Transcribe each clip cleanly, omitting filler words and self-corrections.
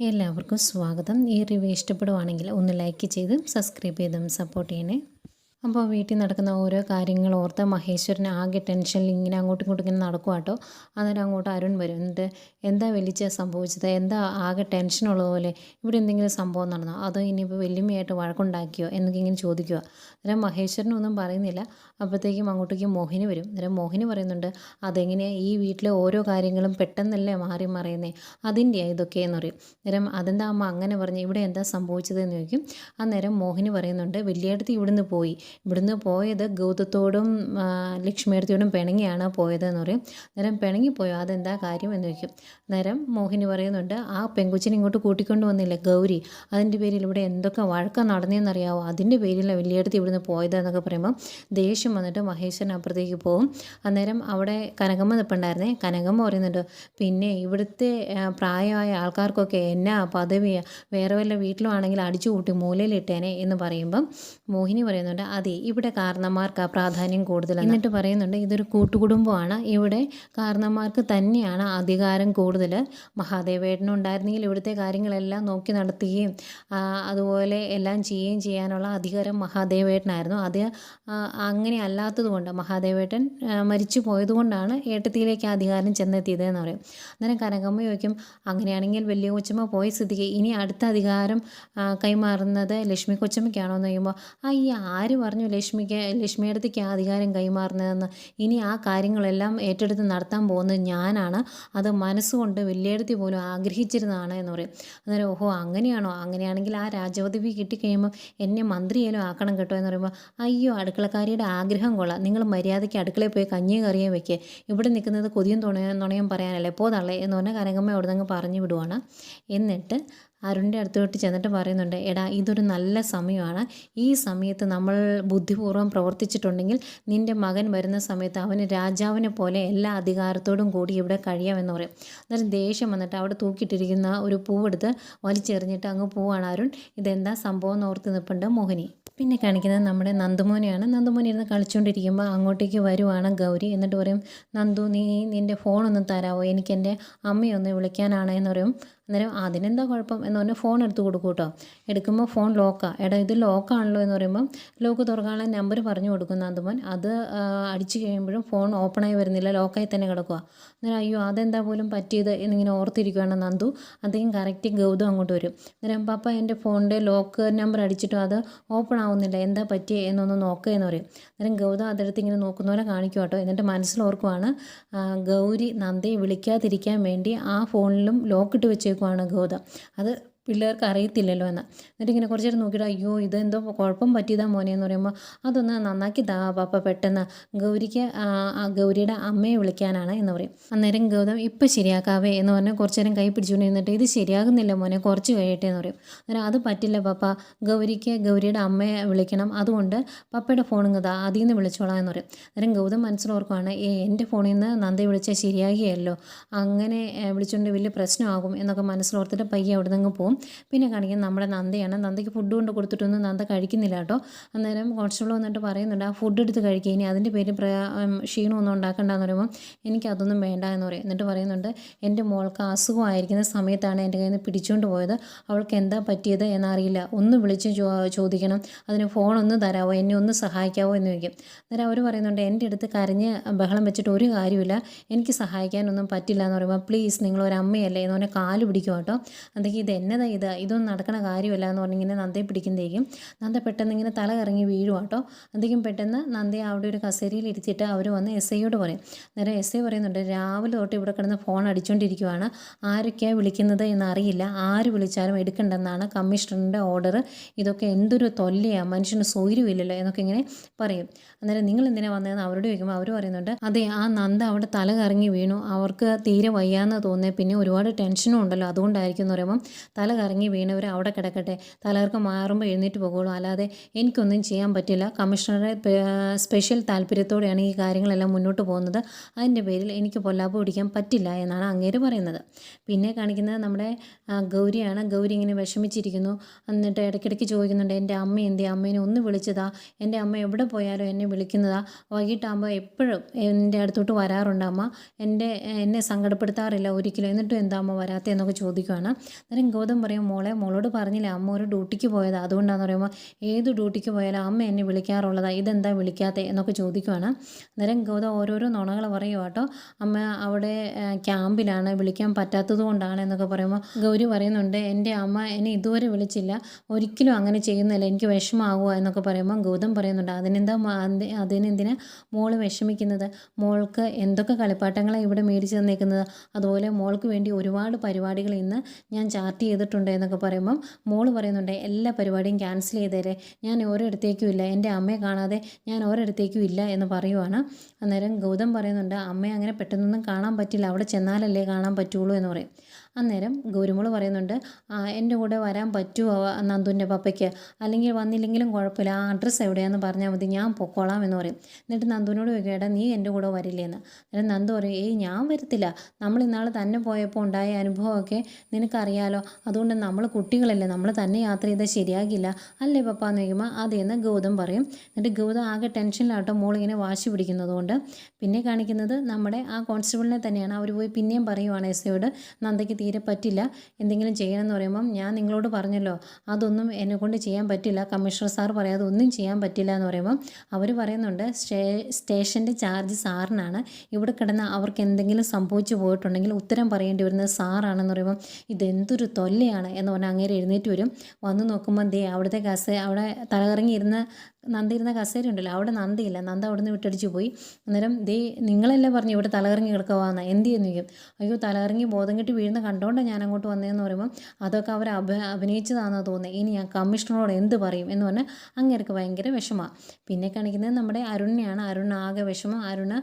എല്ലാവർക്കും സ്വാഗതം. ഈ റിവ്യൂ ഇഷ്ടപ്പെടുവാണെങ്കിൽ ഒന്ന് ലൈക്ക് ചെയ്ത് സബ്സ്ക്രൈബ് ചെയ്തും സപ്പോർട്ട് ചെയ്യണേ. അപ്പോൾ വീട്ടിൽ നടക്കുന്ന ഓരോ കാര്യങ്ങൾ ഓർത്ത് മഹേശ്വരന് ആകെ ടെൻഷനിൽ ഇങ്ങനെ അങ്ങോട്ടും ഇങ്ങോട്ടും ഇങ്ങനെ നടക്കുക കേട്ടോ. അന്നേരം അങ്ങോട്ട് അരുൺ വരും. എന്നിട്ട് എന്താ വലിച്ച സംഭവിച്ചത്, എന്താ ആകെ ടെൻഷനുള്ളതുപോലെ, ഇവിടെ എന്തെങ്കിലും സംഭവം നടന്നോ, അതോ ഇനിയിപ്പോൾ വല്യമ്മയായിട്ട് വഴക്കുണ്ടാക്കിയോ എന്നൊക്കെ ഇങ്ങനെ ചോദിക്കുക. അന്നേരം മഹേശ്വരനൊന്നും പറയുന്നില്ല. അപ്പോഴത്തേക്കും അങ്ങോട്ടേക്ക് മോഹിനി വരും. അന്നേരം മോഹിനി പറയുന്നുണ്ട്, അതെങ്ങനെയാണ് ഈ വീട്ടിലെ ഓരോ കാര്യങ്ങളും പെട്ടെന്നല്ലേ മാറി മറിയുന്നേ, അതിൻ്റെയാണ് ഇതൊക്കെയെന്ന് പറയും. അന്നേരം അതെന്താ അമ്മ അങ്ങനെ പറഞ്ഞു, ഇവിടെ എന്താ സംഭവിച്ചതെന്ന് ചോദിക്കും. അന്നേരം മോഹിനി പറയുന്നുണ്ട്, വലിയേടത്ത് ഇവിടുന്ന് പോയത് ഗൗതത്തോടും ലക്ഷ്മിയടുത്തോടും പിണങ്ങിയാണ് പോയതെന്ന് പറയും. അന്നേരം പിണങ്ങിപ്പോയോ, അതെന്താ കാര്യം എന്ന് ചോദിക്കും. അന്നേരം മോഹിനി പറയുന്നുണ്ട്, ആ പെങ്കുച്ചിനെ ഇങ്ങോട്ട് കൂട്ടിക്കൊണ്ട് വന്നില്ലേ ഗൗരി, അതിൻ്റെ പേരിൽ ഇവിടെ എന്തൊക്കെ വഴക്കം നടന്നതെന്നറിയാവോ, അതിൻ്റെ പേരിലാണ് വലിയടുത്ത് ഇവിടുന്ന് പോയതെന്നൊക്കെ പറയുമ്പം ദേഷ്യം വന്നിട്ട് മഹേശ്വരൻ അപ്പുറത്തേക്ക് പോകും. അന്നേരം അവിടെ കനകമ്മ നിൽപ്പുണ്ടായിരുന്നേ. കനകമ്മ പറയുന്നുണ്ട്, പിന്നെ ഇവിടുത്തെ പ്രായമായ ആൾക്കാർക്കൊക്കെ എന്നാ പദവിയാണ്, വേറെ വല്ല വീട്ടിലും ആണെങ്കിൽ അടിച്ചു കൂട്ടി മൂലയിലിട്ടേനെ എന്ന് പറയുമ്പം മോഹിനി പറയുന്നുണ്ട്, അതെ ഇവിടെ കാരണന്മാർക്ക് പ്രാധാന്യം കൂടുതൽ. എന്നിട്ട് പറയുന്നുണ്ട്, ഇതൊരു കൂട്ടുകുടുംബമാണ്, ഇവിടെ കാരണന്മാർക്ക് തന്നെയാണ് അധികാരം കൂടുതൽ. മഹാദേവേട്ടനുണ്ടായിരുന്നെങ്കിൽ ഇവിടുത്തെ കാര്യങ്ങളെല്ലാം നോക്കി നടത്തുകയും അതുപോലെ എല്ലാം ചെയ്യുകയും ചെയ്യാനുള്ള അധികാരം മഹാദേവേട്ടനായിരുന്നു. അത് അങ്ങനെ അല്ലാത്തത് കൊണ്ട്, മഹാദേവേട്ടൻ മരിച്ചു പോയതുകൊണ്ടാണ് ഏട്ടത്തിയിലേക്ക് അധികാരം ചെന്നെത്തിയതെന്ന് പറയും. അന്നേരം കനകമ്മ ചോദിക്കും, അങ്ങനെയാണെങ്കിൽ വലിയ കൊച്ചമ്മ പോയ സ്ഥിതിക്ക് ഇനി അടുത്ത അധികാരം കൈമാറുന്നത് ലക്ഷ്മി കൊച്ചമ്മയ്ക്കാണോ എന്ന് ചോദിക്കുമ്പോൾ, അയ്യ ആര് പറഞ്ഞു ലക്ഷ്മിയടുത്തേക്ക് ആ അധികാരം കൈമാറുന്നതെന്ന്, ഇനി ആ കാര്യങ്ങളെല്ലാം ഏറ്റെടുത്ത് നടത്താൻ പോകുന്നത് ഞാനാണ്, അത് മനസ്സുകൊണ്ട് വലിയടുത്തി പോലും ആഗ്രഹിച്ചിരുന്നതാണ് എന്ന് പറയും. അന്നേരം ഓഹോ അങ്ങനെയാണോ, അങ്ങനെയാണെങ്കിൽ ആ രാജപദവി കിട്ടിക്കഴിയുമ്പോൾ എന്നെ മന്ത്രിയേലും ആക്കണം കേട്ടോ എന്ന് പറയുമ്പോൾ, അയ്യോ അടുക്കളക്കാരിയുടെ ആഗ്രഹം കൊള്ളാം, നിങ്ങൾ മര്യാദയ്ക്ക് അടുക്കളയിൽ പോയി കഞ്ഞിയും കറിയും വെക്കുക, ഇവിടെ നിൽക്കുന്നത് കൊതിയും നുണയും പറയാനല്ലേ പോതള്ളേ എന്ന് പറഞ്ഞാൽ കനകമ്മ അവിടെ നിന്ന് പറഞ്ഞു വിടുവാണ്. എന്നിട്ട് അരുണിൻ്റെ അടുത്തോട്ട് ചെന്നിട്ട് പറയുന്നുണ്ട്, എടാ ഇതൊരു നല്ല സമയമാണ്, ഈ സമയത്ത് നമ്മൾ ബുദ്ധിപൂർവ്വം പ്രവർത്തിച്ചിട്ടുണ്ടെങ്കിൽ നിൻ്റെ മകൻ വരുന്ന സമയത്ത് അവന് രാജാവിനെ പോലെ എല്ലാ അധികാരത്തോടും കൂടി ഇവിടെ കഴിയാമെന്ന് പറയും. അന്നേരം ദേഷ്യം വന്നിട്ട് അവിടെ തൂക്കിയിട്ടിരിക്കുന്ന ഒരു പൂവെടുത്ത് വലിച്ചെറിഞ്ഞിട്ട് അങ്ങ് പോവാണ് അരുൺ. ഇതെന്താ സംഭവം എന്ന് ഓർത്ത് നിൽപ്പുണ്ട് മോഹിനി. പിന്നെ കാണിക്കുന്നത് നമ്മുടെ നന്ദുമോനെയാണ്. നന്ദുമോൻ ഇരുന്ന് കളിച്ചുകൊണ്ടിരിക്കുമ്പോൾ അങ്ങോട്ടേക്ക് വരുവാണ് ഗൗരി. എന്നിട്ട് പറയും, നന്ദു നീ നിൻ്റെ ഫോണൊന്ന് തരാമോ, എനിക്ക് എൻ്റെ അമ്മയൊന്ന് വിളിക്കാനാണ് എന്ന് പറയും. അന്നേരം അതിനെന്താ കുഴപ്പം എന്ന് പറഞ്ഞാൽ ഫോൺ എടുത്ത് കൊടുക്കും കേട്ടോ. എടുക്കുമ്പോൾ ഫോൺ ലോക്കാണ്. എടാ ഇത് ലോക്കാണല്ലോ എന്ന് പറയുമ്പം ലോക്ക് തുറക്കാനുള്ള നമ്പർ പറഞ്ഞു കൊടുക്കും നന്ദുമോൻ. അത് അടിച്ചു കഴിയുമ്പോഴും ഫോൺ ഓപ്പണായി വരുന്നില്ല, ലോക്കായി തന്നെ കിടക്കുക. അന്നേരം അയ്യോ അതെന്താ പോലും പറ്റിയത് എന്നിങ്ങനെ ഓർത്തിരിക്കുകയാണ് നന്ദു. അദ്ദേഹം കറക്റ്റ് ഗൗതം അങ്ങോട്ട് വരും. അന്നേരം പപ്പ എൻ്റെ ഫോണിൻ്റെ ലോക്ക് നമ്പർ അടിച്ചിട്ടും അത് ഓപ്പൺ ആവുന്നില്ല, എന്താ പറ്റിയേ എന്നൊന്ന് നോക്കുക എന്ന് പറയും. അന്നേരം ഗൗതം അതെടുത്ത് ഇങ്ങനെ നോക്കുന്ന പോലെ കാണിക്കും കേട്ടോ. എന്നിട്ട് മനസ്സിലോർക്കുവാണ്, ഗൗരി നന്ദയെ വിളിക്കാതിരിക്കാൻ വേണ്ടി ആ ഫോണിലും ലോക്കിട്ട് വെച്ചേക്കുവാണ് ഗൗതം. അത് പിള്ളേർക്ക് അറിയത്തില്ലല്ലോ എന്ന്. എന്നിട്ട് ഇങ്ങനെ കുറച്ച് നേരം നോക്കിയിട്ട്, അയ്യോ ഇതെന്തോ കുഴപ്പം പറ്റിയതാ മോനെ എന്ന് പറയുമ്പോൾ, അതൊന്ന് നന്നാക്കി താ പാപ്പ പെട്ടെന്ന്, ഗൗരിക്ക് ഗൗരിയുടെ അമ്മയെ വിളിക്കാനാണ് എന്ന് പറയും. അന്നേരം ഗൗതം ഇപ്പം ശരിയാക്കാവേ എന്ന് പറഞ്ഞാൽ കുറച്ച് നേരം കൈ പിടിച്ചുകൊണ്ട് നിന്നിട്ട്, ഇത് ശരിയാകുന്നില്ല മോനെ, കുറച്ച് കഴിയട്ടെ എന്ന് പറയും. അന്നേരം അത് പറ്റില്ല പപ്പ, ഗൗരിക്ക് ഗൗരിയുടെ അമ്മയെ വിളിക്കണം, അതുകൊണ്ട് പപ്പയുടെ ഫോണിൽ നിന്ന് അതിൽ നിന്ന് വിളിച്ചോളാം എന്ന് പറയും. അന്നേരം ഗൗതം മനസ്സിലോർക്കുവാണ്, എൻ്റെ ഫോണിൽ നിന്ന് നന്ദയെ വിളിച്ചാൽ ശരിയാകുകയല്ലോ, അങ്ങനെ വിളിച്ചുകൊണ്ട് വലിയ പ്രശ്നമാകും എന്നൊക്കെ മനസ്സിലോർത്തിട്ട് പയ്യെ അവിടെ നിന്ന് പോകും. പിന്നെ കാണിക്കുന്നത് നമ്മുടെ നന്ദയാണ്. നന്ദയ്ക്ക് ഫുഡ് കൊണ്ട് കൊടുത്തിട്ടൊന്നും നന്ദ കഴിക്കുന്നില്ല കേട്ടോ. അന്നേരം കോൺസ്റ്റബിൾ വന്നിട്ട് പറയുന്നുണ്ട്, ആ ഫുഡ് എടുത്ത് കഴിക്കുക, ഇനി അതിൻ്റെ പേര് ക്ഷീണമൊന്നും ഉണ്ടാക്കണ്ടെന്ന് പറയുമ്പോൾ എനിക്കതൊന്നും വേണ്ട എന്ന് പറയും. എന്നിട്ട് പറയുന്നുണ്ട്, എൻ്റെ മോൾക്ക് അസുഖമായിരിക്കുന്ന സമയത്താണ് എൻ്റെ കയ്യിൽ നിന്ന് പിടിച്ചുകൊണ്ട് പോയത്, അവൾക്ക് എന്താ പറ്റിയത് എന്നറിയില്ല, ഒന്ന് വിളിച്ച് ചോദിക്കണം, അതിന് ഫോണൊന്ന് തരാമോ, എന്നെ ഒന്ന് സഹായിക്കാവോ എന്ന് ചോദിക്കും. അന്നേരം അവർ പറയുന്നുണ്ട്, എൻ്റെ അടുത്ത് കരഞ്ഞ് ബഹളം വെച്ചിട്ട് ഒരു കാര്യമില്ല, എനിക്ക് സഹായിക്കാനൊന്നും പറ്റില്ല എന്ന് പറയുമ്പോൾ, പ്ലീസ് നിങ്ങളൊരമ്മയല്ലേ എന്ന് പറഞ്ഞാൽ കാല് പിടിക്കും കേട്ടോ. അതൊക്കെ ഇത് എന്നതാ ഇതൊന്നും നടക്കണ കാര്യമല്ല എന്ന് പറഞ്ഞിങ്ങനെ നന്ദയെ പിടിക്കുമ്പോഴേക്കും നന്ദ പെട്ടെന്ന് ഇങ്ങനെ തല കറങ്ങി വീഴും കേട്ടോ. എന്തെങ്കിലും പെട്ടെന്ന് നന്ദയെ അവിടെ ഒരു കസേരയിൽ ഇരുത്തിയിട്ട് അവർ വന്ന് എസ് ഐയോട് പറയും. നേരെ എസ് ഐ പറയുന്നുണ്ട്, രാവിലെ തൊട്ട് ഇവിടെ കിടന്ന് ഫോൺ അടിച്ചുകൊണ്ടിരിക്കുവാണ്, ആരൊക്കെയാണ് വിളിക്കുന്നത് എന്നറിയില്ല, ആര് വിളിച്ചാലും എടുക്കണ്ടെന്നാണ് കമ്മീഷണറിൻ്റെ ഓർഡർ, ഇതൊക്കെ എന്തൊരു തൊല്ലയാണ്, മനുഷ്യന് സൗകര്യമില്ലല്ലോ എന്നൊക്കെ ഇങ്ങനെ പറയും. അന്നേരം നിങ്ങൾ എന്തിനാണ് വന്നതെന്ന് അവരോട് ചോദിക്കുമ്പോൾ അവർ പറയുന്നുണ്ട്, അതെ ആ നന്ദ അവിടെ തല കറങ്ങി വീണു, അവർക്ക് തീരെ വയ്യാന്ന് തോന്നുന്നത്, പിന്നെ ഒരുപാട് ടെൻഷനും ഉണ്ടല്ലോ അതുകൊണ്ടായിരിക്കും എന്ന് പറയുമ്പം, തല തല കറങ്ങി വീണവർ അവിടെ കിടക്കട്ടെ, തലകർക്ക് മാറുമ്പോൾ എഴുന്നേറ്റ് പോകുള്ളൂ, അല്ലാതെ എനിക്കൊന്നും ചെയ്യാൻ പറ്റില്ല. കമ്മീഷണറുടെ സ്പെഷ്യൽ താല്പര്യത്തോടെയാണ് ഈ കാര്യങ്ങളെല്ലാം മുന്നോട്ട് പോകുന്നത്. അതിൻ്റെ പേരിൽ എനിക്ക് പൊല്ലാപ്പ് പിടിക്കാൻ പറ്റില്ല എന്നാണ് അങ്ങേര് പറയുന്നത്. പിന്നെ കാണിക്കുന്നത് നമ്മുടെ ഗൗരിയാണ്. ഗൗരി ഇങ്ങനെ വിഷമിച്ചിരിക്കുന്നു. എന്നിട്ട് ഇടയ്ക്കിടയ്ക്ക് ചോദിക്കുന്നുണ്ട്, എൻ്റെ അമ്മ എന്തി, അമ്മേനെ ഒന്ന് വിളിച്ചതാ, എൻ്റെ അമ്മ എവിടെ പോയാലും എന്നെ വിളിക്കുന്നതാ, വൈകിട്ടാകുമ്പോൾ എപ്പോഴും എൻ്റെ അടുത്തോട്ട് വരാറുണ്ട് അമ്മ, എന്നെ സങ്കടപ്പെടുത്താറില്ല ഒരിക്കലും, എന്നിട്ടും എന്താ അമ്മ വരാത്തത് എന്നൊക്കെ ചോദിക്കുകയാണ്. അന്നേരം ഗൗതം പറയും, മോളോട് പറഞ്ഞില്ലേ അമ്മ ഒരു ഡ്യൂട്ടിക്ക് പോയതാണ്, അതുകൊണ്ടാണെന്ന് പറയുമ്പോൾ ഏത് ഡ്യൂട്ടിക്ക് പോയാലും അമ്മ എന്നെ വിളിക്കാറുള്ളതാണ്, ഇതെന്താ വിളിക്കാത്തത് എന്നൊക്കെ ചോദിക്കുകയാണ്. അന്നേരം ഗൗതം ഓരോരോ നുണകൾ പറയുക കേട്ടോ. അമ്മ അവിടെ ക്യാമ്പിലാണ്, വിളിക്കാൻ പറ്റാത്തത് കൊണ്ടാണ് എന്നൊക്കെ പറയുമ്പോൾ ഗൗരി പറയുന്നുണ്ട്, എൻ്റെ അമ്മ എന്നെ ഇതുവരെ വിളിച്ചില്ല, ഒരിക്കലും അങ്ങനെ ചെയ്യുന്നില്ല, എനിക്ക് വിഷമാകുക എന്നൊക്കെ പറയുമ്പോൾ ഗൗതം പറയുന്നുണ്ട്, അതിനെന്തിനാ മോള് വിഷമിക്കുന്നത്, മോൾക്ക് എന്തൊക്കെ കളിപ്പാട്ടങ്ങളാണ് ഇവിടെ മേടിച്ച് തന്നേക്കുന്നത്, അതുപോലെ മോൾക്ക് വേണ്ടി ഒരുപാട് പരിപാടികൾ ഇന്ന് ഞാൻ ചാർട്ട് ചെയ്തിട്ടുണ്ട് എന്നൊക്കെ പറയുമ്പം മോള് പറയുന്നുണ്ട്, എല്ലാ പരിപാടിയും ക്യാൻസൽ ചെയ്തേരെ, ഞാൻ ഓരോരിടത്തേക്കും ഇല്ല, എൻ്റെ അമ്മയെ കാണാതെ ഞാൻ ഓരോരിടത്തേക്കും ഇല്ല എന്ന് പറയുവാണ്. അന്നേരം ഗൗതം പറയുന്നുണ്ട്, അമ്മയെ അങ്ങനെ പെട്ടെന്നൊന്നും കാണാൻ പറ്റില്ല, അവിടെ ചെന്നാലല്ലേ കാണാൻ പറ്റുള്ളൂ എന്ന് പറയും. അന്നേരം ഗൗരിമോള് പറയുന്നുണ്ട്, എൻ്റെ കൂടെ വരാൻ പറ്റുമോ നന്ദുവിൻ്റെ പപ്പയ്ക്ക്, അല്ലെങ്കിൽ വന്നില്ലെങ്കിലും കുഴപ്പമില്ല, ആ അഡ്രസ്സ് എവിടെയാണെന്ന് പറഞ്ഞാൽ മതി, ഞാൻ പൊക്കോളാം എന്ന് പറയും. എന്നിട്ട് നന്ദുവിനോട് ചോദിക്കേട്ടാ നീ എൻ്റെ കൂടെ വരില്ലേന്ന്. അന്നേരം നന്ദു പറയും, ഞാൻ വരത്തില്ല, നമ്മൾ ഇന്നാൾ തന്നെ പോയപ്പോൾ ഉണ്ടായ അനുഭവമൊക്കെ നിനക്കറിയാലോ, അതുകൊണ്ട് നമ്മൾ കുട്ടികളല്ലേ, നമ്മൾ തന്നെ യാത്ര ചെയ്താൽ ശരിയാകില്ല അല്ലേ പപ്പ എന്ന് ചോദിക്കുമ്പോൾ അതേന്ന് ഗൗതം പറയും. എന്നിട്ട് ഗൗതം ആകെ ടെൻഷനിലാട്ടോ മോളിങ്ങനെ വാശി പിടിക്കുന്നതുകൊണ്ട്. പിന്നെ കാണിക്കുന്നത് നമ്മുടെ ആ കോൺസ്റ്റബിളിനെ തന്നെയാണ്. അവർ പോയി പിന്നെയും പറയുവാണ് എസ്ഐയോട്, നന്ദയ്ക്ക് തീരെ പറ്റില്ല, എന്തെങ്കിലും ചെയ്യണമെന്ന് പറയുമ്പം ഞാൻ നിങ്ങളോട് പറഞ്ഞല്ലോ അതൊന്നും എന്നെക്കൊണ്ട് ചെയ്യാൻ പറ്റില്ല, കമ്മീഷണർ സാർ പറയാതെ ഒന്നും ചെയ്യാൻ പറ്റില്ല എന്ന് പറയുമ്പം അവർ പറയുന്നുണ്ട്, സ്റ്റേഷൻ്റെ ചാർജ് സാറിനാണ്, ഇവിടെ കിടന്ന് അവർക്ക് എന്തെങ്കിലും സംഭവിച്ചു പോയിട്ടുണ്ടെങ്കിൽ ഉത്തരം പറയേണ്ടി വരുന്നത് സാറാണെന്ന് പറയുമ്പം ഇതെന്തൊരു തൊല്ലയാണ് എന്ന് പറഞ്ഞാൽ അങ്ങേരെ എഴുന്നേറ്റ് വരും. വന്ന് നോക്കുമ്പോൾ അവിടുത്തെ അവിടെ തലകറങ്ങി നന്ദി ഇരുന്ന കസേര ഉണ്ടല്ലോ, അവിടെ നന്ദിയില്ല, നന്ദ അവിടെ നിന്ന് വിട്ടടിച്ച് പോയി. അന്നേരം നിങ്ങളല്ലേ പറഞ്ഞു ഇവിടെ തലകറങ്ങി കിടക്കുവാന്ന്, എന്ത് ചെയ്യുന്നു ചോദിക്കും. അയ്യോ തലകറങ്ങി ബോധം കെട്ടി വീഴുന്ന കണ്ടോണ്ട് ഞാൻ അങ്ങോട്ട് വന്നതെന്ന് പറയുമ്പോൾ അതൊക്കെ അവർ അഭിനയിച്ചതാണെന്ന് തോന്നുന്നത്, ഇനി ഞാൻ കമ്മീഷണറോട് എന്ത് പറയും എന്ന് പറഞ്ഞാൽ അങ്ങേർക്ക് ഭയങ്കര വിഷമമാണ്. പിന്നെ കാണിക്കുന്നത് നമ്മുടെ അരുണിനെയാണ്. അരുൺ ആകെ വിഷമം, അരുണ്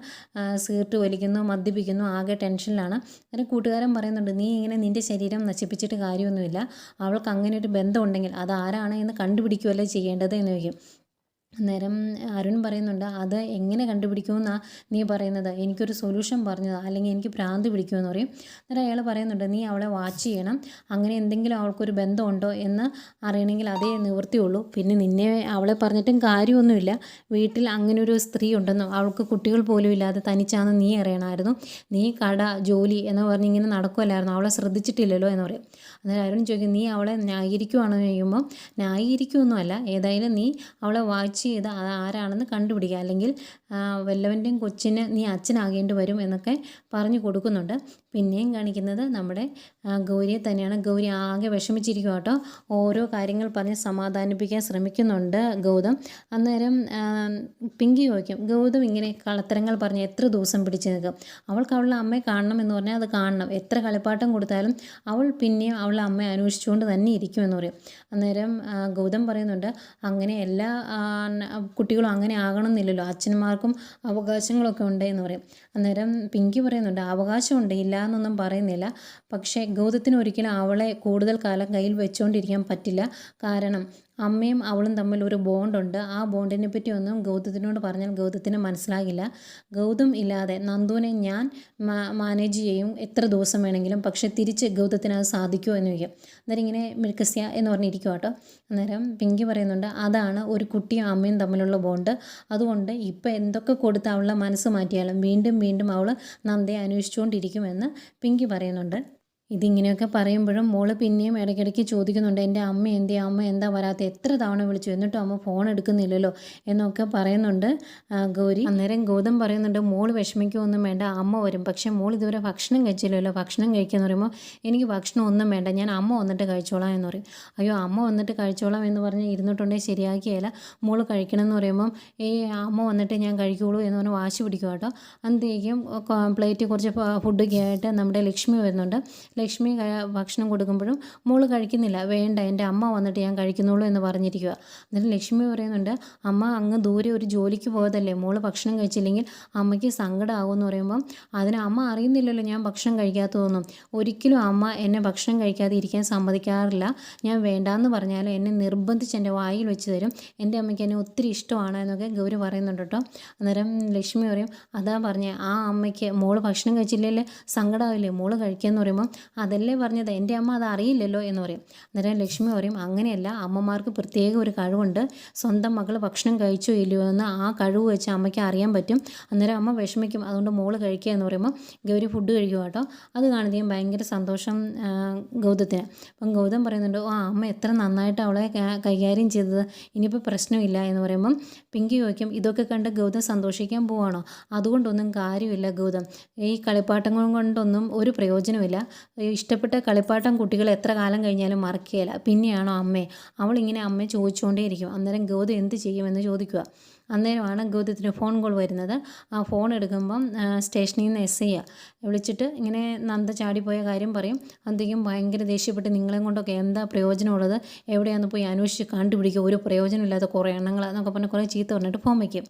സിഗരറ്റ് വലിക്കുന്നു, മദ്യപിക്കുന്നു, ആകെ ടെൻഷനിലാണ്. അന്നേരം കൂട്ടുകാരൻ പറയുന്നുണ്ട്, നീ ഇങ്ങനെ നിൻ്റെ ശരീരം നശിപ്പിച്ചിട്ട് കാര്യമൊന്നുമില്ല, അവൾക്ക് അങ്ങനെ ഒരു ബന്ധം ഉണ്ടെങ്കിൽ അത് ആരാണ് എന്ന് കണ്ടുപിടിക്കുകയല്ലേ ചെയ്യേണ്ടത് എന്ന് ചോദിക്കും. അന്നേരം അരുൺ പറയുന്നുണ്ട്, അത് എങ്ങനെ കണ്ടുപിടിക്കുമെന്നാണ് നീ പറയുന്നത്, എനിക്കൊരു സൊല്യൂഷൻ പറഞ്ഞതാ, അല്ലെങ്കിൽ എനിക്ക് ഭ്രാന്ത് പിടിക്കുമെന്ന് പറയും. അന്നേരം അയാൾ പറയുന്നുണ്ട്, നീ അവളെ വാച്ച് ചെയ്യണം, അങ്ങനെ എന്തെങ്കിലും അവൾക്കൊരു ബന്ധമുണ്ടോ എന്ന് അറിയണമെങ്കിൽ അതേ നിവൃത്തിയുള്ളൂ, പിന്നെ നിന്നെ അവളെ പറഞ്ഞിട്ടും കാര്യമൊന്നുമില്ല, വീട്ടിൽ അങ്ങനെ ഒരു സ്ത്രീ ഉണ്ടെന്നോ അവൾക്ക് കുട്ടികൾ പോലും ഇല്ലാതെ തനിച്ചാന്ന് നീ അറിയണമായിരുന്നു, നീ കട ജോലി എന്ന് പറഞ്ഞ് ഇങ്ങനെ നടക്കുമല്ലായിരുന്നു, അവളെ ശ്രദ്ധിച്ചിട്ടില്ലല്ലോ എന്ന് പറയും. അന്നേരം അരുൺ ചോദിക്കും, നീ അവളെ ന്യായീകരിക്കുവാണെന്ന് ചോദിക്കുമ്പോൾ ന്യായീകരിക്കുമൊന്നുമല്ല, ഏതായാലും നീ അവളെ വാച്ച് ചെയ്ത് അത് ആരാണെന്ന് കണ്ടുപിടിക്കുക, അല്ലെങ്കിൽ വല്ലവൻ്റെയും കൊച്ചിന് നീ അച്ഛനാകേണ്ടി വരും എന്നൊക്കെ പറഞ്ഞു കൊടുക്കുന്നുണ്ട്. പിന്നെയും കാണിക്കുന്നത് നമ്മുടെ ഗൗരിയെ തന്നെയാണ്. ഗൗരി ആകെ വിഷമിച്ചിരിക്കുക കേട്ടോ. ഓരോ കാര്യങ്ങൾ പറഞ്ഞ് സമാധാനിപ്പിക്കാൻ ശ്രമിക്കുന്നുണ്ട് ഗൗതം. അന്നേരം പിങ്കി ചോദിക്കും, ഗൗതം ഇങ്ങനെ കളത്തരങ്ങൾ പറഞ്ഞ് എത്ര ദിവസം പിടിച്ച് നിൽക്കും, അവൾക്ക് അവളുടെ അമ്മയെ കാണണം എന്ന് പറഞ്ഞാൽ അത് കാണണം, എത്ര കളിപ്പാട്ടം കൊടുത്താലും അവൾ പിന്നെയും അവളുടെ അമ്മയെ അന്വേഷിച്ചുകൊണ്ട് തന്നെ ഇരിക്കുമെന്ന് പറയും. അന്നേരം ഗൗതം പറയുന്നുണ്ട്, അങ്ങനെ എല്ലാ കുട്ടികളും അങ്ങനെ ആകണമെന്നില്ലല്ലോ, അച്ഛന്മാർക്കും അവകാശങ്ങളൊക്കെ ഉണ്ട് എന്ന് പറയും. അന്നേരം പിങ്കി പറയുന്നുണ്ട്, അവകാശമുണ്ട്, ഇല്ല എന്നൊന്നും പറയുന്നില്ല, പക്ഷേ ഗൗതത്തിന് ഒരിക്കലും അവളെ കൂടുതൽ കാലം കയ്യിൽ വെച്ചുകൊണ്ടിരിക്കാൻ പറ്റില്ല, കാരണം അമ്മയും അവളും തമ്മിൽ ഒരു ബോണ്ടുണ്ട്, ആ ബോണ്ടിനെ പറ്റി ഒന്നും ഗൗതത്തിനോട് പറഞ്ഞാൽ ഗൗതത്തിന് മനസ്സിലാകില്ല, ഗൗതം ഇല്ലാതെ നന്ദുവിനെ ഞാൻ മാനേജ് ചെയ്യും എത്ര ദിവസം വേണമെങ്കിലും, പക്ഷേ തിരിച്ച് ഗൗതത്തിന് അത് സാധിക്കുമോ എന്ന് ചോദിക്കും. അന്നേരം ഇങ്ങനെ മിൽക്കസ്യ എന്ന് പറഞ്ഞിരിക്കും കേട്ടോ. അന്നേരം പിങ്കി പറയുന്നുണ്ട്, അതാണ് ഒരു കുട്ടിയും അമ്മയും തമ്മിലുള്ള ബോണ്ട്, അതുകൊണ്ട് ഇപ്പം എന്തൊക്കെ കൊടുത്ത് അവളുടെ മനസ്സ് മാറ്റിയാലും വീണ്ടും വീണ്ടും അവൾ നന്ദയെ അന്വേഷിച്ചുകൊണ്ടിരിക്കുമെന്ന് പിങ്കി പറയുന്നുണ്ട്. ഇതിങ്ങനെയൊക്കെ പറയുമ്പോഴും മോള് പിന്നെയും ഇടയ്ക്കിടയ്ക്ക് ചോദിക്കുന്നുണ്ട്, എൻ്റെ അമ്മ എന്താ വരാത്ത, എത്ര തവണ വിളിച്ചു എന്നിട്ടും അമ്മ ഫോൺ എടുക്കുന്നില്ലല്ലോ എന്നൊക്കെ പറയുന്നുണ്ട് ഗൗരി. അന്നേരം ഗൗതം പറയുന്നുണ്ട്, മോള് വിഷമിക്കുകയൊന്നും വേണ്ട, അമ്മ വരും, പക്ഷേ മോൾ ഇതുവരെ ഭക്ഷണം കഴിച്ചില്ലല്ലോ, ഭക്ഷണം കഴിക്കാന്ന് പറയുമ്പോൾ എനിക്ക് ഭക്ഷണം ഒന്നും വേണ്ട, ഞാൻ അമ്മ വന്നിട്ട് കഴിച്ചോളാം എന്ന് പറയും. അയ്യോ അമ്മ വന്നിട്ട് കഴിച്ചോളാം എന്ന് പറഞ്ഞ് ഇരുന്നിട്ടുണ്ടെങ്കിൽ ശരിയാക്കിയല്ല, മോള് കഴിക്കണമെന്ന് പറയുമ്പം അമ്മ വന്നിട്ട് ഞാൻ കഴിക്കുള്ളൂ എന്ന് പറഞ്ഞ് വാശി പിടിക്കുക കേട്ടോ. അന്നേക്കും പ്ലേറ്റ് കുറച്ച് ഫുഡൊക്കെ ആയിട്ട് നമ്മുടെ ലക്ഷ്മി വരുന്നുണ്ട്. ലക്ഷ്മി ഭക്ഷണം കൊടുക്കുമ്പോഴും മോള് കഴിക്കുന്നില്ല. വേണ്ട, എൻ്റെ അമ്മ വന്നിട്ട് ഞാൻ കഴിക്കുന്നുള്ളൂ എന്ന് പറഞ്ഞിരിക്കുക. എന്നിട്ട് ലക്ഷ്മി പറയുന്നുണ്ട്, അമ്മ അങ്ങ് ദൂരെ ഒരു ജോലിക്ക് പോയതല്ലേ, മോള് ഭക്ഷണം കഴിച്ചില്ലെങ്കിൽ അമ്മയ്ക്ക് സങ്കടമാകുമെന്ന് പറയുമ്പം അതിന് അമ്മ അറിയുന്നില്ലല്ലോ ഞാൻ ഭക്ഷണം കഴിക്കാത്തതൊന്നും. ഒരിക്കലും അമ്മ എന്നെ ഭക്ഷണം കഴിക്കാതെ ഇരിക്കാൻ സമ്മതിക്കാറില്ല. ഞാൻ വേണ്ടാന്ന് പറഞ്ഞാൽ എന്നെ നിർബന്ധിച്ച് എൻ്റെ വായിൽ വെച്ച് തരും. എൻ്റെ അമ്മയ്ക്ക് എന്നെ ഒത്തിരി ഇഷ്ടമാണ് എന്നൊക്കെ ഗൗരി പറയുന്നുണ്ട് കേട്ടോ. അന്നേരം ലക്ഷ്മി പറയും, അതാ പറഞ്ഞേ, ആ അമ്മയ്ക്ക് മോള് ഭക്ഷണം കഴിച്ചില്ലെങ്കിൽ സങ്കടമാവില്ലേ, മോള് കഴിക്കുകയെന്ന് പറയുമ്പോൾ അതല്ലേ പറഞ്ഞത്, എൻ്റെ അമ്മ അത് അറിയില്ലല്ലോ എന്ന് പറയും. അന്നേരം ലക്ഷ്മി പറയും, അങ്ങനെയല്ല, അമ്മമാർക്ക് പ്രത്യേക ഒരു കഴിവുണ്ട്, സ്വന്തം മകൾ ഭക്ഷണം കഴിച്ചോ ഇല്ലയോ എന്ന് ആ കഴിവ് വെച്ച് അമ്മയ്ക്ക് അറിയാൻ പറ്റും. അന്നേരം അമ്മ വിഷമിക്കും, അതുകൊണ്ട് മോള് കഴിക്കുക എന്ന് പറയുമ്പോൾ ഗൗരി ഫുഡ് കഴിക്കുക കേട്ടോ. അത് കാണുകയും ഭയങ്കര സന്തോഷം ഗൗതത്തിന്. അപ്പം ഗൗതം പറയുന്നുണ്ട്, ആ അമ്മ എത്ര നന്നായിട്ട് അവളെ കൈകാര്യം ചെയ്തത്, ഇനിയിപ്പോൾ പ്രശ്നമില്ല എന്ന് പറയുമ്പം പിങ്കി ചോദിക്കും, ഇതൊക്കെ കണ്ട് ഗൗതം സന്തോഷിക്കാൻ പോവാണോ? അതുകൊണ്ടൊന്നും കാര്യമില്ല ഗൗതം, ഈ കളിപ്പാട്ടങ്ങൾ കൊണ്ടൊന്നും ഒരു പ്രയോജനമില്ല. ഇഷ്ടപ്പെട്ട കളിപ്പാട്ടം കുട്ടികൾ എത്ര കാലം കഴിഞ്ഞാലും മറക്കുകയില്ല. പിന്നെയാണോ അമ്മേ? അവളിങ്ങനെ അമ്മയെ ചോദിച്ചുകൊണ്ടേയിരിക്കും. അന്നേരം ഗൗതം എന്ത് ചെയ്യുമെന്ന് ചോദിക്കുക. അന്നേരമാണ് ഗൗതത്തിന് ഫോൺ കോൾ വരുന്നത്. ആ ഫോൺ എടുക്കുമ്പം സ്റ്റേഷനിൽ നിന്ന് SI വിളിച്ചിട്ട് ഇങ്ങനെ നന്ദ ചാടിപ്പോയ കാര്യം പറയും. അന്നേക്കും ഭയങ്കര ദേഷ്യപ്പെട്ട്, നിങ്ങളെ കൊണ്ടൊക്കെ എന്താ പ്രയോജനമുള്ളത്, എവിടെയാണെന്ന് പോയി അന്വേഷിച്ച് കണ്ടുപിടിക്കുക, ഒരു പ്രയോജനമില്ലാത്ത കുറേ എണ്ണങ്ങൾ എന്നൊക്കെ പറഞ്ഞ് കുറേ ചീത്ത പറഞ്ഞിട്ട് ഫോൺ വയ്ക്കും.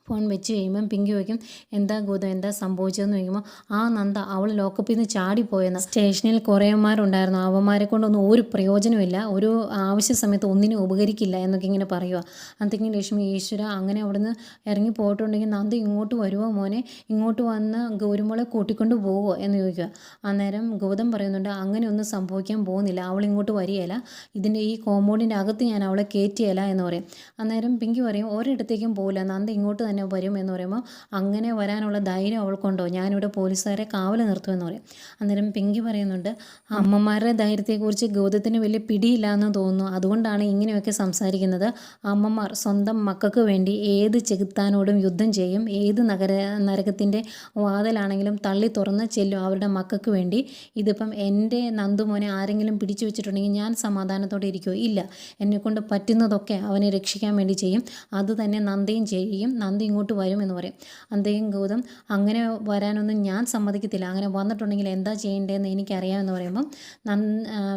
ഫോൺ വെച്ച് കഴിയുമ്പം പിങ്കി ചോദിക്കും, എന്താ ഗൗതം, എന്താ സംഭവിച്ചതെന്ന് ചോദിക്കുമ്പോൾ ആ നന്ദ അവൾ ലോക്കപ്പിൽ നിന്ന് ചാടിപ്പോയെന്ന്. സ്റ്റേഷനിൽ കുറേമാരുണ്ടായിരുന്നു, അവന്മാരെ കൊണ്ടൊന്നും ഒരു പ്രയോജനമില്ല, ഒരു ആവശ്യ സമയത്ത് ഒന്നിനും ഉപകരിക്കില്ല എന്നൊക്കെ ഇങ്ങനെ പറയുക. അന്നേക്കും ലക്ഷ്മി, ഈശ്വര, അങ്ങനെ അവിടുന്ന് ഇറങ്ങി പോയിട്ടുണ്ടെങ്കിൽ നന്ദ ഇങ്ങോട്ട് വരുമോ മോനെ, ഇങ്ങോട്ട് വന്ന് ഗൗരിമോളെ കൂട്ടിക്കൊണ്ട് പോവുമോ എന്ന് ചോദിക്കുക. അന്നേരം ഗൗതം പറയുന്നുണ്ട്, അങ്ങനെയൊന്നും സംഭവിക്കാൻ പോകുന്നില്ല, അവൾ ഇങ്ങോട്ട് വരികയില്ല, ഇതിൻ്റെ ഈ കോമ്പൗണ്ടിൻ്റെ അകത്ത് ഞാൻ അവളെ കയറ്റിയല്ല എന്ന് പറയും. അന്നേരം പിങ്കി പറയും, ഒരിടത്തേക്കും പോകില്ല, നന്ദ ഇങ്ങോട്ട് തന്നെ വരും എന്ന് പറയുമ്പോൾ അങ്ങനെ വരാനുള്ള ധൈര്യം അവൾക്കുണ്ടോ, ഞാനിവിടെ പോലീസുകാരെ കാവൽ നിർത്തുമെന്ന് പറയും. അന്നേരം പിങ്കി പറയുന്നുണ്ട്, അമ്മമാരുടെ ധൈര്യത്തെക്കുറിച്ച് ഗൗതത്തിന് വലിയ പിടിയില്ല എന്ന് തോന്നുന്നു, അതുകൊണ്ടാണ് ഇങ്ങനെയൊക്കെ സംസാരിക്കുന്നത്. അമ്മമാർ സ്വന്തം മക്കൾക്ക് വേണ്ടി ഏത് ചെകുത്താനോടും യുദ്ധം ചെയ്യും, ഏത് നരകത്തിൻ്റെ വാതിലാണെങ്കിലും തള്ളി തുറന്ന് ചെല്ലും അവരുടെ മക്കൾക്ക് വേണ്ടി. ഇതിപ്പം എൻ്റെ നന്ദുമോനെ ആരെങ്കിലും പിടിച്ചു വെച്ചിട്ടുണ്ടെങ്കിൽ ഞാൻ സമാധാനത്തോടെ ഇരിക്കുമോ? ഇല്ല, എന്നെക്കൊണ്ട് പറ്റുന്നതൊക്കെ അവനെ രക്ഷിക്കാൻ വേണ്ടി ചെയ്യും. അത് തന്നെ നന്ദയും ചെയ്യും, നന്ദി ഇങ്ങോട്ട് വരും എന്ന് പറയും. അന്തേയും ഗൗതം, അങ്ങനെ വരാനൊന്നും ഞാൻ സമ്മതിക്കത്തില്ല, അങ്ങനെ വന്നിട്ടുണ്ടെങ്കിൽ എന്താ ചെയ്യേണ്ടതെന്ന് എനിക്കറിയാമെന്ന് പറയുമ്പം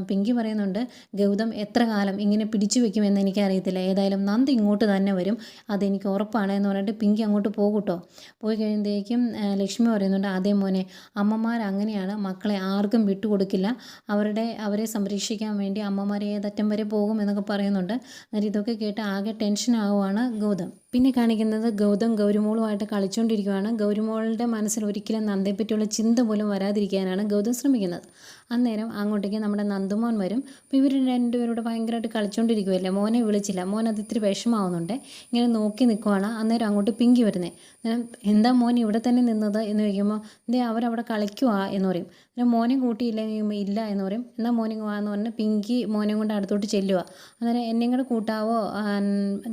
പിങ്കി പറയുന്നുണ്ട്, ഗൗതം എത്ര കാലം ഇങ്ങനെ പിടിച്ചു വെക്കുമെന്ന് എനിക്കറിയത്തില്ല, ഏതായാലും നന്ദി ഇങ്ങോട്ട് തന്നെ വരും, അതെനിക്ക് ഉറപ്പാണ് എന്ന് പറഞ്ഞിട്ട് പിങ്കി അങ്ങോട്ട് പോകുട്ടോ. പോയി കഴിയുമ്പോഴേക്കും ലക്ഷ്മി പറയുന്നുണ്ട്, അതേ മോനെ, അമ്മമാർ അങ്ങനെയാണ്, മക്കളെ ആർക്കും വിട്ടുകൊടുക്കില്ല, അവരെ സംരക്ഷിക്കാൻ വേണ്ടി അമ്മമാർ ഏതറ്റം വരെ പോകും എന്നൊക്കെ പറയുന്നുണ്ട്. എന്നിട്ട് ഇതൊക്കെ കേട്ട് ആകെ ടെൻഷൻ ആവുകയാണ് ഗൗതം. പിന്നെ കാണിക്കുന്നത് ഗൗതം ഗൗരിമോളുമായിട്ട് കളിച്ചുകൊണ്ടിരിക്കുകയാണ്. ഗൗരിമോളുടെ മനസ്സിൽ ഒരിക്കലും നന്ദയെപ്പറ്റിയുള്ള ചിന്ത പോലും വരാതിരിക്കാനാണ് ഗൗതം ശ്രമിക്കുന്നത്. അന്നേരം അങ്ങോട്ടേക്ക് നമ്മുടെ നന്ദുമോൻ വരും. അപ്പോൾ ഇവർ രണ്ടുപേരോട് ഭയങ്കരമായിട്ട് കളിച്ചുകൊണ്ടിരിക്കുമല്ലേ, മോനെ വിളിച്ചില്ല, മോൻ അത് ഇത്തിരി വിഷമാവുന്നുണ്ട്, ഇങ്ങനെ നോക്കി നിൽക്കുവാണ്. അന്നേരം അങ്ങോട്ട് പിങ്കി വരുന്നത്. അന്നേരം എന്താ മോൻ ഇവിടെ തന്നെ നിന്നത് എന്ന് ചോദിക്കുമ്പോൾ, എന്തേ അവരവിടെ കളിക്കുവാ എന്ന് പറയും. അന്നേരം മോനെ കൂട്ടിയില്ല എന്ന് ചോദിക്കുമ്പോൾ ഇല്ല എന്ന് പറയും. എന്നാൽ മോനെ വാ എന്ന് പറഞ്ഞ് പിങ്കി മോനെ കൊണ്ട് അടുത്തോട്ട് ചെല്ലുക. അന്നേരം എന്നെയും കൂടെ കൂട്ടാവോ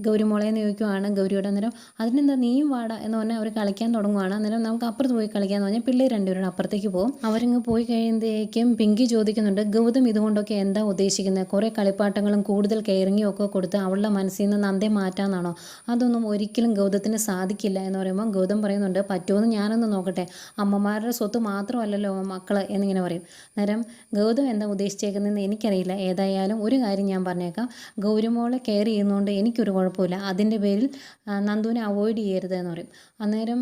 ഗൗരിമോളെ എന്ന് ചോദിക്കുവാണ് ഗൗരിയോട്. അന്നേരം അതിനെന്താ നീയും വാടാ എന്ന് പറഞ്ഞാൽ അവർ കളിക്കാൻ തുടങ്ങുവാണ്. അന്നേരം നമുക്ക് അപ്പുറത്ത് പോയി കളിക്കാന്ന് പറഞ്ഞാൽ പിള്ളേർ രണ്ടുപേരും അപ്പുറത്തേക്ക് പോകും. അവരിങ്ങ് പോയി കഴിയുമ്പോഴേക്കും പിങ്കി ചോദിക്കുന്നുണ്ട്, ഗൗതം ഇതുകൊണ്ടൊക്കെ എന്താ ഉദ്ദേശിക്കുന്നത്, കുറേ കളിപ്പാട്ടങ്ങളും കൂടുതൽ കെയറിങ്ങും ഒക്കെ കൊടുത്ത് അവളുടെ മനസ്സിൽ നിന്ന് നന്ദയെ മാറ്റാന്നാണോ? അതൊന്നും ഒരിക്കലും ഗൗതത്തിന് സാധിക്കില്ല എന്ന് പറയുമ്പോൾ ഗൗതം പറയുന്നുണ്ട്, പറ്റുമെന്ന് ഞാനൊന്ന് നോക്കട്ടെ, അമ്മമാരുടെ സ്വത്ത് മാത്രമല്ലല്ലോ മക്കൾ എന്നിങ്ങനെ പറയും. അന്നേരം ഗൗതം എന്താ ഉദ്ദേശിച്ചേക്കുന്നതെന്ന് എനിക്കറിയില്ല. ഏതായാലും ഒരു കാര്യം ഞാൻ പറഞ്ഞേക്കാം, ഗൗരിമോളെ കെയർ ചെയ്യുന്നതുകൊണ്ട് എനിക്കൊരു കുഴപ്പമില്ല, അതിൻ്റെ പേരിൽ നന്ദുവിനെ അവോയ്ഡ് ചെയ്യരുത് എന്ന് പറയും. അന്നേരം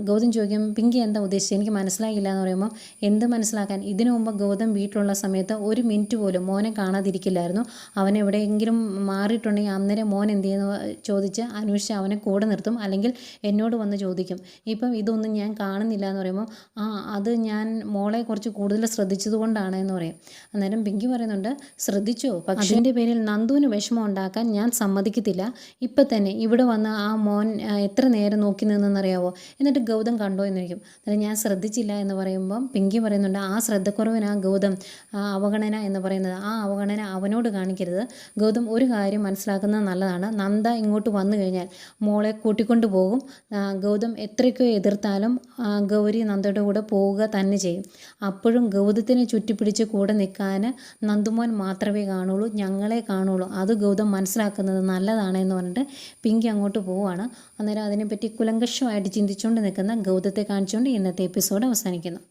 ഗൗതം ചോദിക്കും, പിങ്കി എന്താ ഉദ്ദേശിച്ചത്, എനിക്ക് മനസ്സിലായില്ല എന്ന് പറയുമ്പോൾ, എന്ത് മനസ്സിലാക്കാൻ, ഇതിനു മുമ്പ് ഗൗതം വീട്ടിലുള്ള സമയത്ത് ഒരു മിനിറ്റ് പോലും മോനെ കാണാതിരിക്കില്ലായിരുന്നു, അവൻ എവിടെയെങ്കിലും മാറിയിട്ടുണ്ടെങ്കിൽ അന്നേരം മോൻ എന്ത് ചെയ്യുന്നു ചോദിച്ച് അന്വേഷിച്ച് അവനെ കൂടെ നിർത്തും, അല്ലെങ്കിൽ എന്നോട് വന്ന് ചോദിക്കും. ഇപ്പം ഇതൊന്നും ഞാൻ കാണുന്നില്ല എന്ന് പറയുമ്പോൾ, അത് ഞാൻ മോളെ കുറച്ച് കൂടുതൽ ശ്രദ്ധിച്ചത് കൊണ്ടാണ് എന്ന് പറയും. അന്നേരം പിങ്കി പറയുന്നുണ്ട്, ശ്രദ്ധിച്ചോ, പക്ഷേ അതിൻ്റെ പേരിൽ നന്ദുവിന് വിഷമം ഉണ്ടാക്കാൻ ഞാൻ സമ്മതിക്കത്തില്ല. ഇപ്പം തന്നെ ഇവിടെ വന്ന് ആ മോൻ എത്ര നേരം നോക്കി നിന്നെന്നറിയാവോ, എന്നിട്ട് ഗൗതം കണ്ടോ എന്ന് ചോദിക്കും. അന്നേരം ഞാൻ ശ്രദ്ധിച്ചില്ല എന്ന് പറയുമ്പം പിങ്കി പറയുന്നുണ്ട്, ആ ശ്രദ്ധക്കുറവിനാ ഗൗതം അവഗണന എന്ന് പറയുന്നത്, ആ അവഗണന അവനോട് കാണിക്കരുത്. ഗൗതം ഒരു കാര്യം മനസ്സിലാക്കുന്നത് നല്ലതാണ്, നന്ദ ഇങ്ങോട്ട് വന്നു കഴിഞ്ഞാൽ മോളെ കൂട്ടിക്കൊണ്ട് പോകും. ഗൗതം എത്രയ്ക്കോ എതിർത്താലും ഗൗരി നന്ദയുടെ കൂടെ പോവുക തന്നെ ചെയ്യും. അപ്പോഴും ഗൗതത്തിനെ ചുറ്റിപ്പിടിച്ച് കൂടെ നിൽക്കാൻ നന്ദുമോൻ മാത്രമേ കാണുള്ളൂ, ഞങ്ങളെ കാണുള്ളൂ, അത് ഗൗതം മനസ്സിലാക്കുന്നത് നല്ലതാണ് എന്ന് പറഞ്ഞിട്ട് പിങ്കി അങ്ങോട്ട് പോവുകയാണ്. അന്നേരം അതിനെപ്പറ്റി കുലങ്കഷമായിട്ട് ചിന്തിച്ചുകൊണ്ട് നിൽക്കുന്ന ഗൗതത്തെ കാണിച്ചുകൊണ്ട് ഇന്നത്തെ എപ്പിസോഡ് അവസാനിക്കുന്നു.